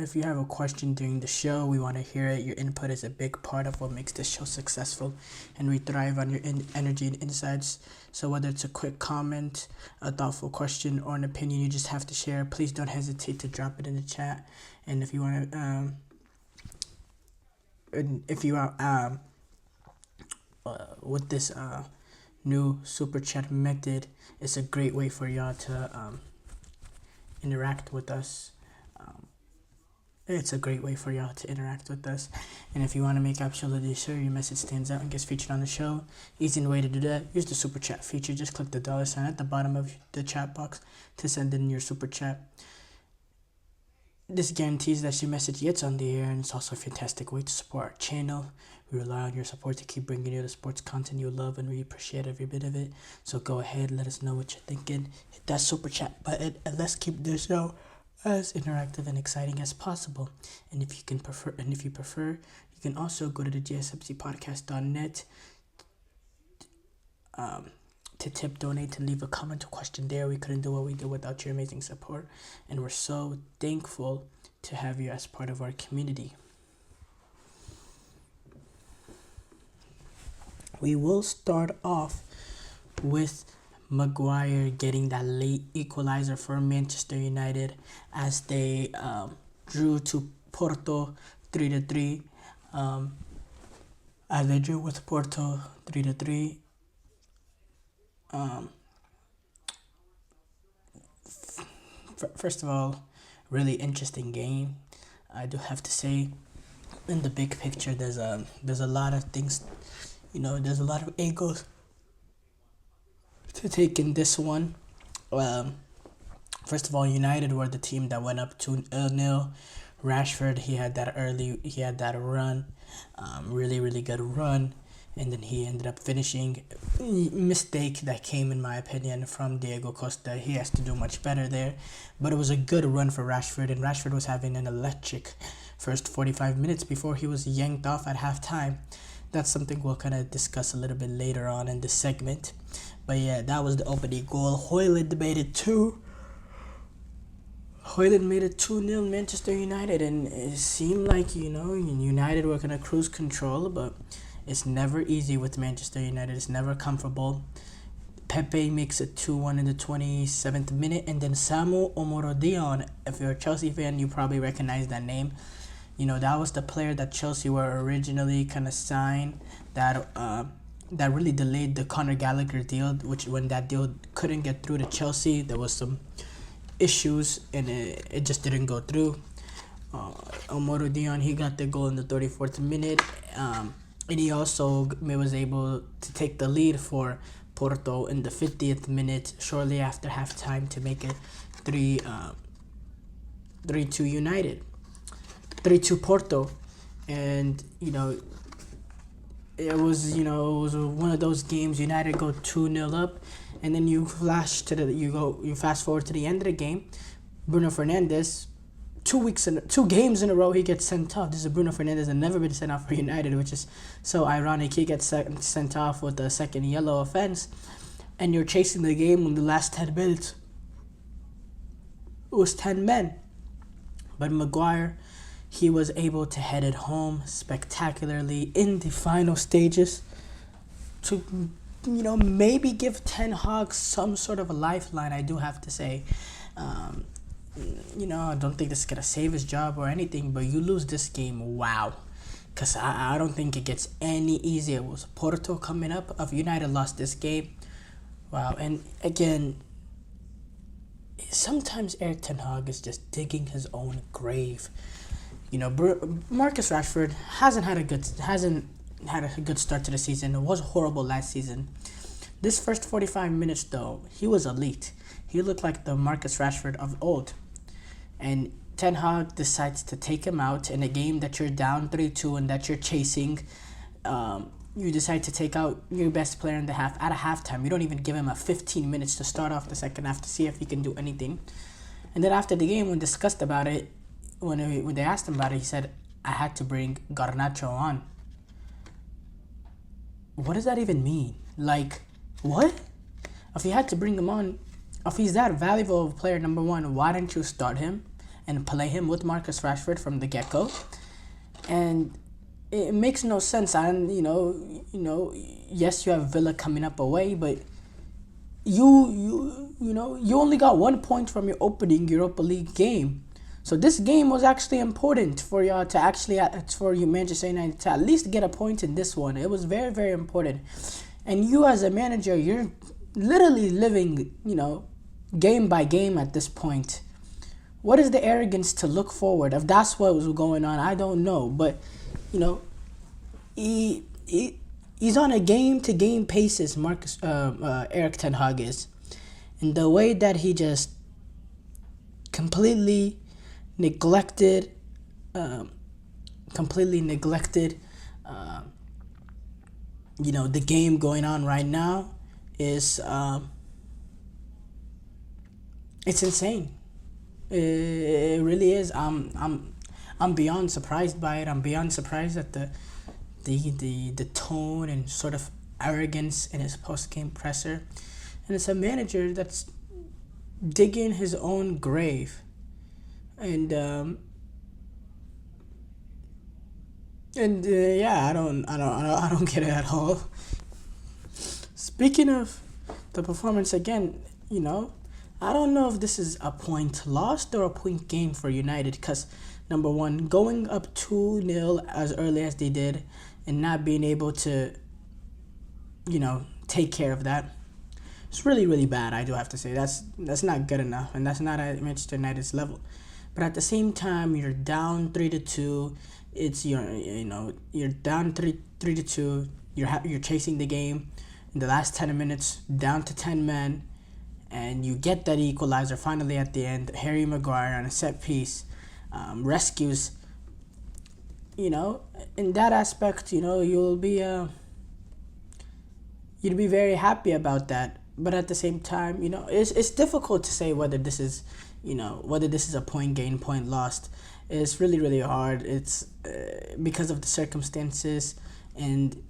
if you have a question during the show, we want to hear it. Your input is a big part of what makes this show successful, and we thrive on your energy and insights. So whether it's a quick comment, a thoughtful question, or an opinion you just have to share, please don't hesitate to drop it in the chat. And if you want to, if you are with this new super chat method, it's a great way for y'all to interact with us. It's a great way for y'all to interact with us. And if you want to make absolutely sure your message stands out and gets featured on the show, easy way to do that, use the super chat feature. Just click the $sign at the bottom of the chat box to send in your super chat. This guarantees that your message gets on the air, and it's also a fantastic way to support our channel. We rely on your support to keep bringing you the sports content you love, and we appreciate every bit of it. So go ahead, let us know what you're thinking. Hit that super chat button, and let's keep this show as interactive and exciting as possible. And if you prefer, you can also go to the gsmcpodcast.net to tip, donate, and leave a comment or question there. We couldn't do what we did without your amazing support, and we're so thankful to have you as part of our community. We will start off with Maguire getting that late equalizer for Manchester United as they drew to Porto 3-3. As they drew with Porto 3-3. First of all, really interesting game. I do have to say, in the big picture, there's a lot of things, there's a lot of angles to take in this one. First of all, United were the team that went up 2-0. Rashford, he had that run, really good run, and then he ended up finishing. Mistake that came, in my opinion, from Diego Costa. He has to do much better there, but it was a good run for Rashford, and Rashford was having an electric first 45 minutes before he was yanked off at halftime. That's something we'll kind of discuss a little bit later on in this segment. But yeah, that was the opening goal. Højlund made it 2-0 Manchester United, and it seemed like, United were going to cruise control, but it's never easy with Manchester United. It's never comfortable. Pepe makes it 2-1 in the 27th minute, and then Samu Omorodion, if you're a Chelsea fan, you probably recognize that name. That was the player that Chelsea were originally kind of signed that really delayed the Conor Gallagher deal, which when that deal couldn't get through to Chelsea, there was some issues and it just didn't go through. Omorodion, he got the goal in the 34th minute, and he also was able to take the lead for Porto in the 50th minute, shortly after halftime, to make it 3-2 United. 3-2 Porto, and it was one of those games. United go 2-0 up, and then you fast forward to the end of the game. Bruno Fernandes, 2 games in a row, he gets sent off. This is Bruno Fernandes that never been sent off for United, which is so ironic. He gets sent off with a second yellow offense, and you're chasing the game in the last 10 minutes. It was 10 men, but Maguire, he was able to head it home spectacularly in the final stages to, maybe give Ten Hag some sort of a lifeline, I do have to say. I don't think this is going to save his job or anything, but you lose this game, wow. Because I don't think it gets any easier. It was Porto coming up. If United lost this game, wow. And again, sometimes Erik Ten Hag is just digging his own grave. Marcus Rashford hasn't had a good start to the season. It was horrible last season. This first 45 minutes, though, he was elite. He looked like the Marcus Rashford of old. And Ten Hag decides to take him out in a game that you're down 3-2 and that you're chasing. You decide to take out your best player in the half at a halftime. You don't even give him a 15 minutes to start off the second half to see if he can do anything. And then after the game, when discussed about it, when they asked him about it, he said, I had to bring Garnacho on. What does that even mean? Like, what? If you had to bring him on, if he's that valuable of a player, number one, why didn't you start him? and play him with Marcus Rashford from the get-go. And it makes no sense. And yes, you have Villa coming up away, but you only got 1 point from your opening Europa League game. So this game was actually important for y'all to actually, for you Manchester United to at least get a point in this one. It was very, very important. And you as a manager, you're literally living, game by game at this point. What is the arrogance to look forward? If that's what was going on, I don't know. But, he's on a game-to-game basis, Erik ten Hag is. And the way that he just completely neglected the game going on right now is it's insane. It really is. I'm beyond surprised by it. I'm beyond surprised at the tone and sort of arrogance in his post-game presser. And it's a manager that's digging his own grave. And I don't get it at all. Speaking of the performance again, I don't know if this is a point lost or a point gained for United, because number one, going up 2-0 as early as they did and not being able to, take care of that, it's really, really bad. I do have to say that's not good enough, and that's not at Manchester United's level. But at the same time, you're down 3-2. It's you're down 3-2. You're chasing the game in the last 10 minutes, down to 10 men, and you get that equalizer finally at the end. Harry Maguire on a set piece rescues. In that aspect, you'd be very happy about that. But at the same time, it's difficult to say whether this is a point gained, point lost. It's really, really hard. It's because of the circumstances and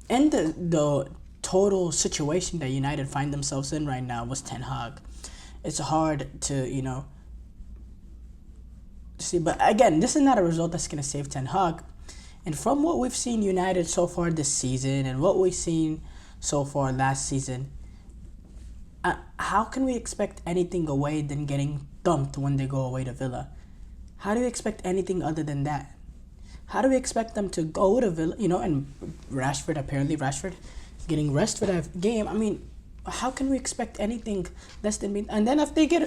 the total situation that United find themselves in right now was Ten Hag. It's hard to, see. But again, this is not a result that's going to save Ten Hag. And from what we've seen United so far this season and what we've seen so far last season, how can we expect anything away than getting thumped when they go away to Villa? How do you expect anything other than that? How do we expect them to go to Villa? And Rashford is getting rest for that game. I mean, how can we expect anything less than being? And then if they get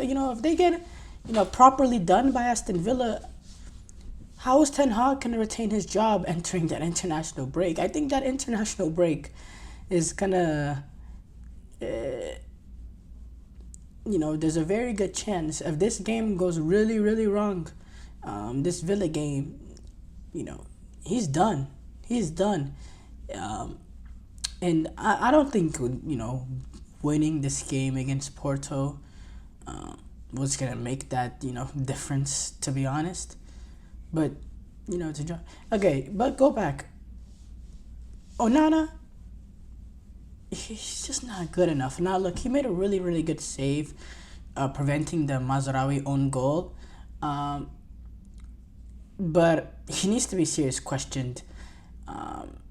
properly done by Aston Villa, how is Ten Hag going to retain his job entering that international break? I think that international break is gonna, there's a very good chance if this game goes really, really wrong, this Villa game, he's done. He's done. And I don't think, winning this game against Porto was going to make that, difference, to be honest. But, okay, but go back. Onana, he's just not good enough. Now, look, he made a really, really good save, preventing the Mazraoui own goal. But he needs to be serious questioned.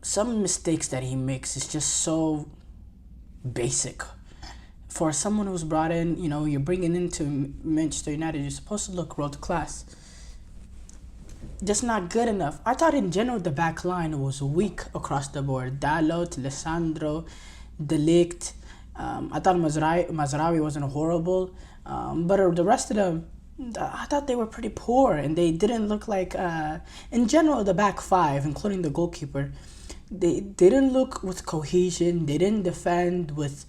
Some mistakes that he makes is just so basic. For someone who's brought in, you're bringing into Manchester United, you're supposed to look world class. Just not good enough. I thought in general the back line was weak across the board. Dalot, Alessandro, De Ligt. I thought Mazraoui wasn't horrible. But the rest of them, I thought they were pretty poor. And they didn't look like... in general, the back five, including the goalkeeper, they didn't look with cohesion. They didn't defend with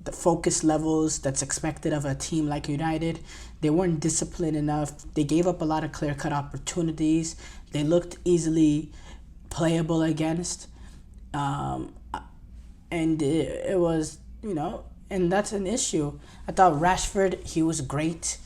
the focus levels that's expected of a team like United. They weren't disciplined enough. They gave up a lot of clear-cut opportunities. They looked easily playable against. And it was, and that's an issue. I thought Rashford, he was great.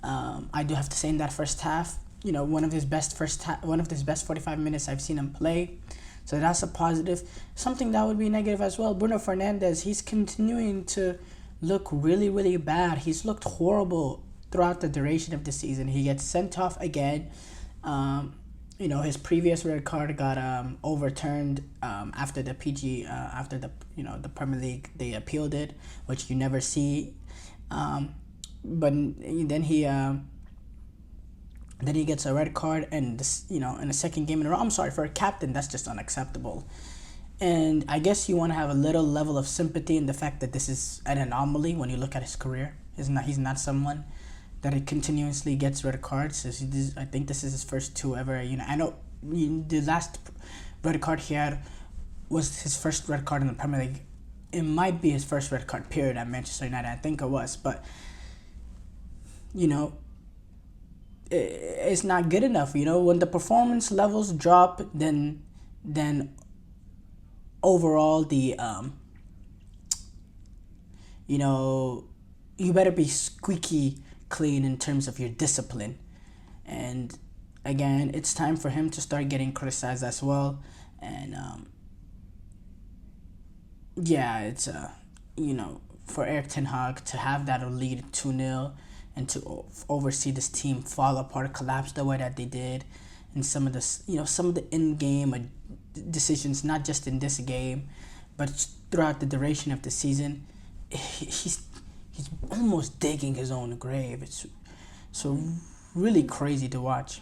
I do have to say in that first half, one of his best 45 minutes I've seen him play. So that's a positive. Something that would be negative as well, Bruno Fernandes, he's continuing to look really, really bad. He's looked horrible throughout the duration of the season. He gets sent off again. His previous red card got overturned after the after the Premier League, they appealed it, which you never see. But then he gets a red card, and this, in a second game in a row. I'm sorry, for a captain, that's just unacceptable. And I guess you want to have a little level of sympathy in the fact that this is an anomaly when you look at his career. He's not someone that he continuously gets red cards. I think this is his first two ever. I know the last red card he had was his first red card in the Premier League. It might be his first red card period at Manchester United. I think it was, but it's not good enough. When the performance levels drop, then overall the you better be squeaky clean in terms of your discipline. And again, it's time for him to start getting criticized as well. And it's for Erik ten Hag to have that lead 2-0 and to oversee this team fall apart, collapse the way that they did, and some of the in-game decisions, not just in this game, but throughout the duration of the season, he's almost digging his own grave. It's so really crazy to watch.